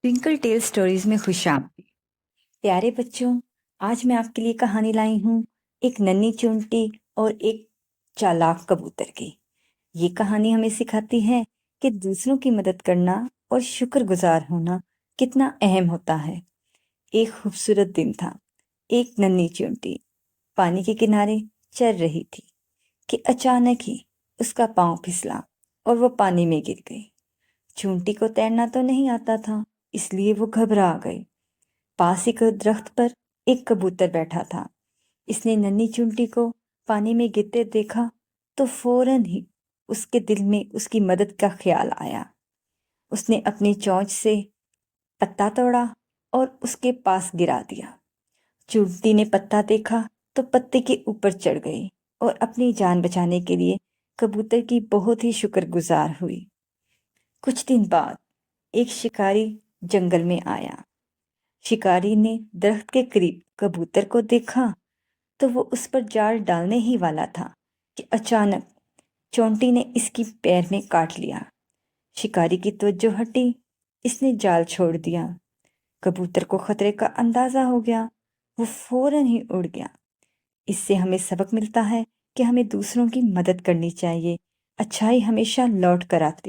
Twinkle tell stories में खुशामदीद। प्यारे बच्चों, आज मैं आपके लिए कहानी लाई हूँ एक नन्ही चूंटी और एक चालाक कबूतर की। ये कहानी हमें सिखाती है कि दूसरों की मदद करना और शुक्रगुजार होना कितना अहम होता है। एक खूबसूरत दिन था। एक नन्ही चूंटी पानी के किनारे चल रही थी कि अचानक ही उसका पाँव फिसला और वो पानी में गिर गई। चूंटी को तैरना तो नहीं आता था, इसलिए वो घबरा गई। पास ही एक दरख्त पर एक कबूतर बैठा था। इसने नन्ही चूंटी को पानी में गिरते देखा तो फौरन ही उसके दिल में उसकी मदद का ख्याल आया। उसने अपनी चोंच से पत्ता तोड़ा और उसके पास गिरा दिया। चूंटी ने पत्ता देखा तो पत्ते के ऊपर चढ़ गई और अपनी जान बचाने के लिए कबूतर की बहुत ही शुक्रगुजार हुई। कुछ दिन बाद एक शिकारी जंगल में आया। शिकारी ने दरख्त के करीब कबूतर को देखा तो वो उस पर जाल डालने ही वाला था कि अचानक चोंटी ने इसकी पैर में काट लिया। शिकारी की तवज्जो हटी, इसने जाल छोड़ दिया। कबूतर को खतरे का अंदाजा हो गया, वो फौरन ही उड़ गया। इससे हमें सबक मिलता है कि हमें दूसरों की मदद करनी चाहिए। अच्छाई हमेशा लौट कर आती